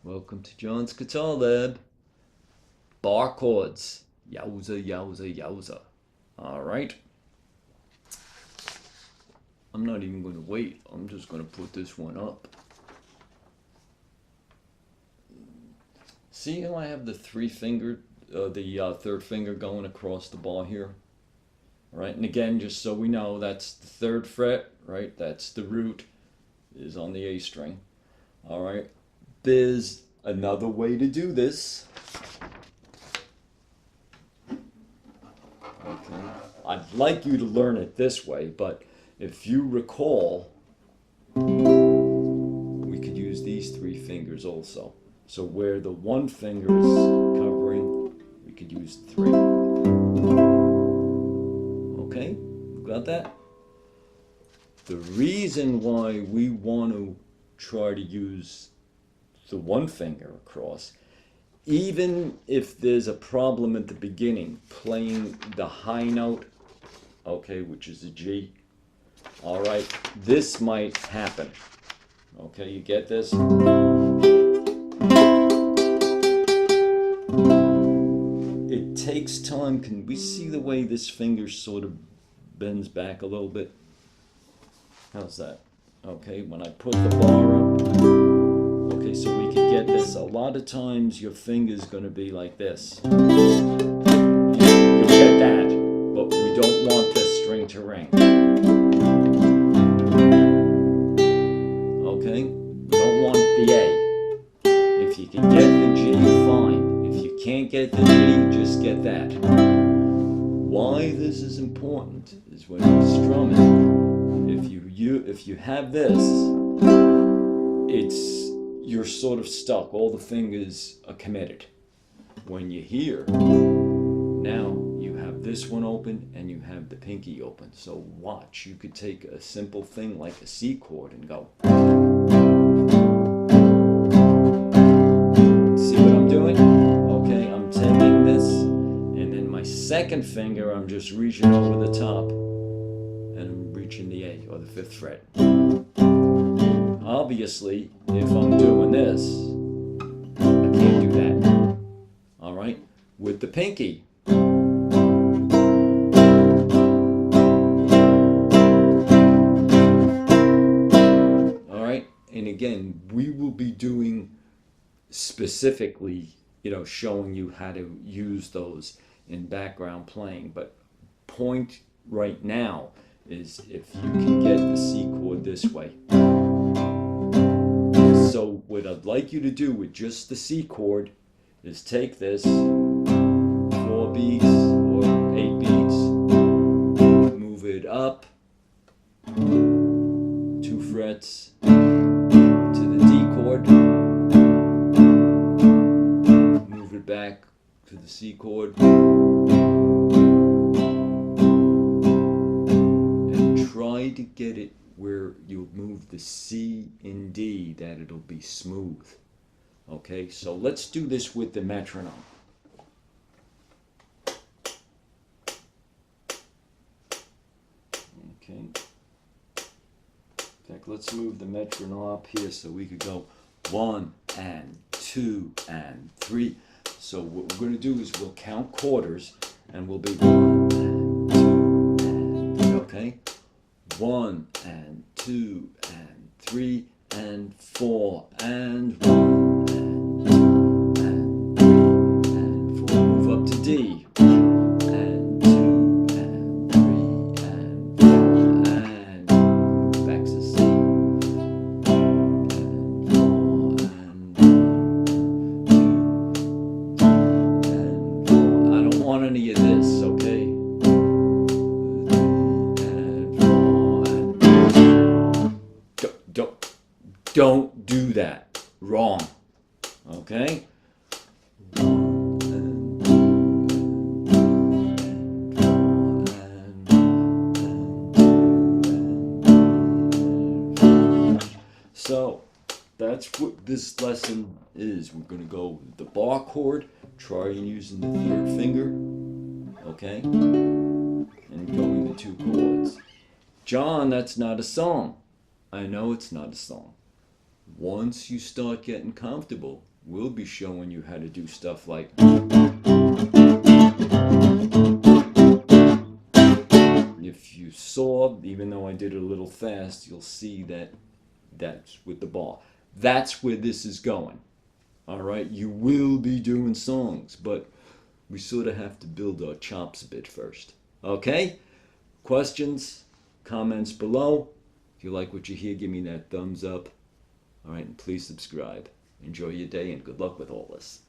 Welcome to John's Guitar Lab. Bar chords. Yowza, yowza, yowza. Alright. I'm not even going to wait. I'm just going to put this one up. See how I have the third finger going across the bar here? Right, and again, just so we know, that's the 3rd fret, right? That's the root, is on the A string. Alright. There's another way to do this. Okay. I'd like you to learn it this way, but if you recall, we could use these 3 fingers also. So where the 1 finger is covering, we could use 3. Okay, got that? The reason why we want to try to use the 1 finger across, even if there's a problem at the beginning playing the high note, okay, which is a G, all right, this might happen. Okay, you get this? It takes time. Can we see the way this finger sort of bends back a little bit? How's that? Okay, when I put the bar up, okay, so we can get this. A lot of times your finger's going to be like this. You'll get that, but we don't want this string to ring. Okay, we don't want the A. If you can get the G, fine. If you can't get the G, just get that. Why this is important is when you're strumming, if you have this, you're sort of stuck. All the fingers are committed. When you're here, now you have this one open and you have the pinky open. So watch, you could take a simple thing like a C chord and go. See what I'm doing? Okay, I'm taking this, and then my 2nd finger, I'm just reaching over the top, and I'm reaching the A, or the 5th fret. Obviously, if I'm doing this, I can't do that. Alright? With the pinky. Alright? And again, we will be doing specifically, showing you how to use those in background playing. But point right now is if you can get the C chord this way. So what I'd like you to do with just the C chord is take this 4 beats or 8 beats, move it up 2 frets to the D chord, move it back to the C chord, and try to get it where you'll move the C and D, that it'll be smooth. Okay, so let's do this with the metronome. Okay. In fact, let's move the metronome up here so we could go 1 and 2 and 3. So what we're going to do is we'll count quarters and we'll be 1 and 2 and 3. Okay? 1 and 2 and 3 and 4 and 1 and 2 and 3 and 4. Move up to D. And 2 and 3 and 4 and back to C. And 4 and 1, 2, and 4. I don't want any of this, okay? Don't do that. Wrong. Okay? So, that's what this lesson is. We're going to go with the bar chord, trying using the 3rd finger, okay? And going the 2 chords. John, that's not a song. I know it's not a song. Once you start getting comfortable, we'll be showing you how to do stuff like, if you saw, even though I did it a little fast, you'll see that that's with the bar. That's where this is going. All right, you will be doing songs, but we sort of have to build our chops a bit first. Okay? Questions, comments below. If you like what you hear, give me that thumbs up. All right, and please subscribe. Enjoy your day and good luck with all this.